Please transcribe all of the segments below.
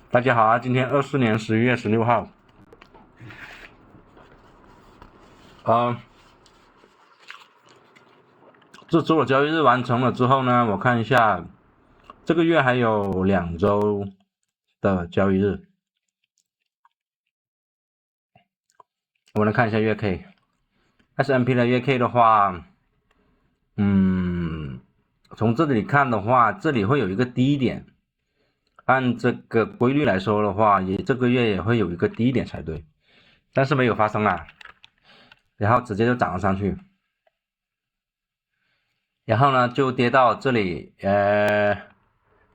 大家好啊，今天24年11月16号，呃，这周的交易日完成了之后呢，我看一下，这个月还有2周的交易日，我们来看一下月 K，S&P 的月 K 的话，从这里看的话，这里会有一个低点，按这个规律来说的话，这个月也会有一个低点才对，但是没有发生啊，然后直接就涨了上去。然后呢，就跌到这里，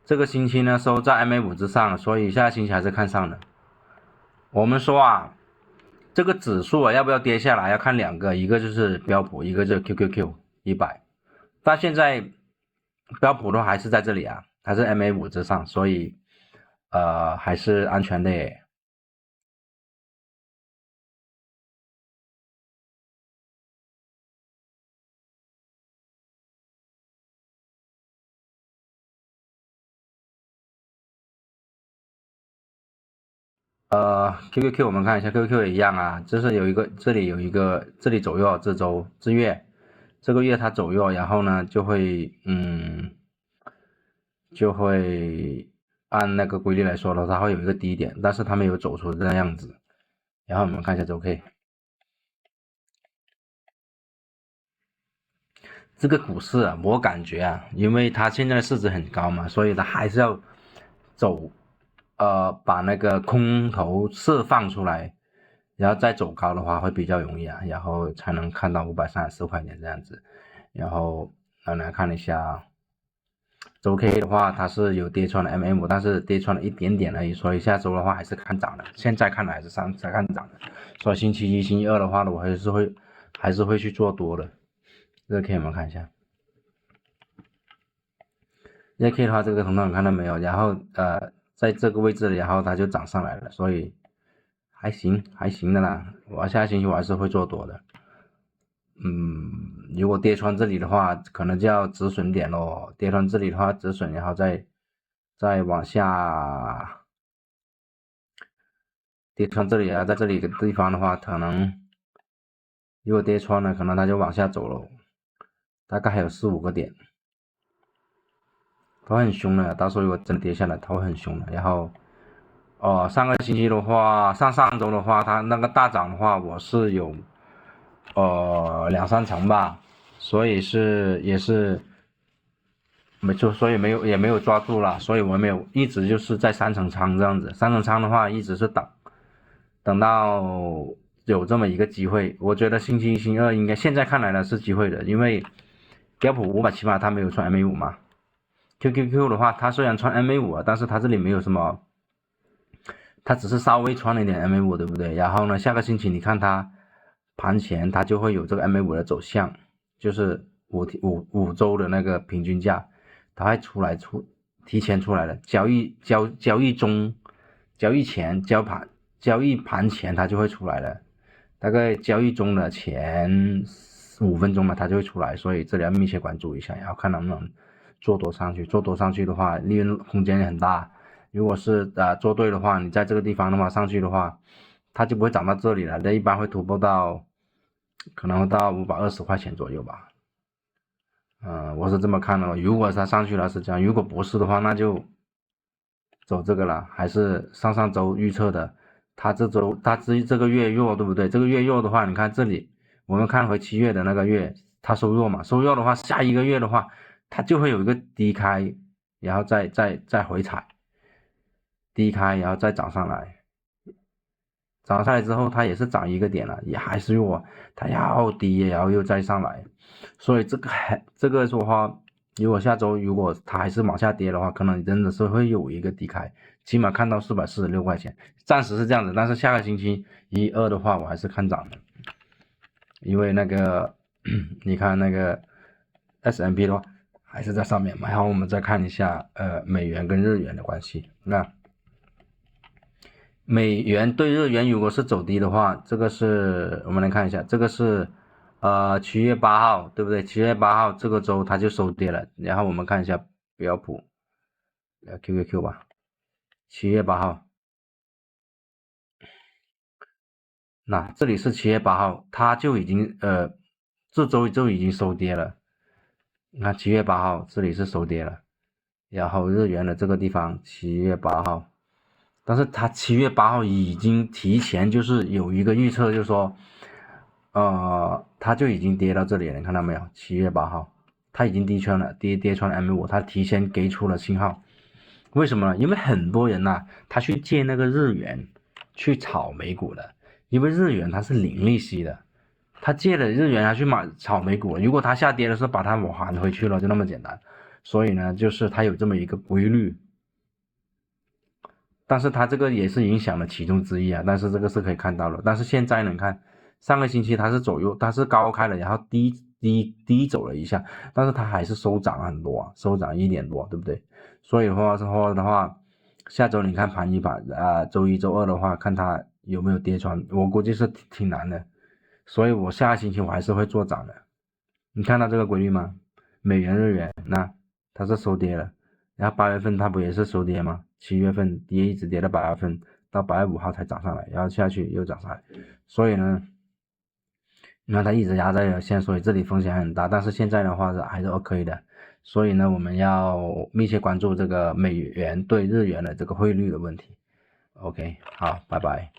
这个星期呢收在 MA5 之上，所以下个星期还是看上的。我们说啊，这个指数啊要不要跌下来，要看两个，一个就是标普，一个就是 QQQ100。但现在标普的话还是在这里啊，还是 MA5 之上，所以还是安全的耶。QQQ 我们看一下 QQQ 也一样啊，就是这里有一个这里走弱，这周这月这个月它走弱，然后呢就会按那个规律来说的话，它会有一个低点，但是它没有走出这个样子。然后我们看一下周 K，这个股市啊，我感觉啊，因为它现在的市值很高嘛，所以它还是要走，把那个空头释放出来，然后再走高的话会比较容易啊，然后才能看到534块钱这样子。然后来看一下周 K 的话，它是有跌穿了 MM5，但是跌穿了一点点而已，所以下周的话还是看涨的。现在看来还是看涨的，所以星期一、星期二的话呢，我还是会去做多的。这个 K 我们看一下，这个 K 的话，这个头头看到没有？然后在这个位置，然后它就涨上来了，所以还行的啦。我下星期我还是会做多的。如果跌穿这里的话，可能就要止损点咯。跌穿这里的话止损，然后再往下跌穿这里啊，在这里的地方的话，可能如果跌穿了，可能它就往下走了，大概还有4、5个点，它会很凶的。到时候如果真的跌下来，它会很凶的。然后上个星期的话，上周的话，它那个大涨的话，我是有2、3成吧，所以也是没错，所以也没有抓住了，所以我没有一直就是在3成仓这样子。3成仓的话，一直是等到有这么一个机会。我觉得星期一、星期二应该现在看来呢是机会的，因为标普500起码它没有穿 MA5 嘛。QQQ 的话，它虽然穿 MA5，但是它这里没有什么，它只是稍微穿了一点 MA5，对不对？然后呢，下个星期你看它盘前它就会有这个 MA5 的走向，就是五周的那个平均价，它会提前出来的，交易盘前它就会出来了，大概交易中的前5分钟嘛，它就会出来，所以这里要密切关注一下，然后看能不能做多上去。做多上去的话，利润空间也很大。如果是做对的话，你在这个地方的话上去的话，它就不会涨到这里了，它一般会突破到可能到520块钱左右吧。我是这么看的。如果它上去了是这样，如果不是的话，那就走这个了。还是上周预测的，它这个月弱，对不对？这个月弱的话，你看这里，我们看回7月的那个月，它收弱嘛，收弱的话，下一个月的话，它就会有一个低开，然后再回踩，低开然后再涨上来。涨上来之后，它也是涨一个点了，也还是弱，它要低，然后又再上来，所以这个说话，如果下周如果它还是往下跌的话，可能真的是会有一个低开，起码看到446块钱，暂时是这样子，但是下个星期一、二的话，我还是看涨的，因为那个你看那个 S&P 的话还是在上面嘛，然后我们再看一下美元跟日元的关系，那。美元对日元如果是走低的话，这个是我们来看一下，这个是7月8号，对不对？7月8号这个周它就收跌了，然后我们看一下标普QQQ 吧， 7月8号，那这里是7月8号，它就已经这周就已经收跌了。你看7月8号这里是收跌了，然后日元的这个地方7月8号，但是它7月8号已经提前就是有一个预测，就是说它就已经跌到这里了，你看到没有？7月8号它已经跌穿了，跌穿 M5， 它提前给出了信号。为什么呢？因为很多人呐，他去借那个日元去炒美股的，因为日元它是零利息的，他借了日元他去炒美股，如果它下跌的时候把它还回去了，就那么简单。所以呢，就是它有这么一个规律，但是它这个也是影响了其中之一啊。但是这个是可以看到的，但是现在呢，你看上个星期它是它是高开了，然后低走了一下，但是它还是收涨很多啊，收涨1点多，对不对？所以的话，下周你看盘周一周二的话，看它有没有跌穿，我估计是挺难的，所以我下个星期我还是会做涨的。你看到这个规律吗？美元日元，那它是收跌了，然后8月份它不也是收跌吗？7月份一直跌到8月份，到8月5号才涨上来，然后下去又涨上来，所以呢，你看它一直压在了线，所以这里风险很大，但是现在的话还是 OK 的，所以呢，我们要密切关注这个美元对日元的这个汇率的问题。OK， 好，拜拜。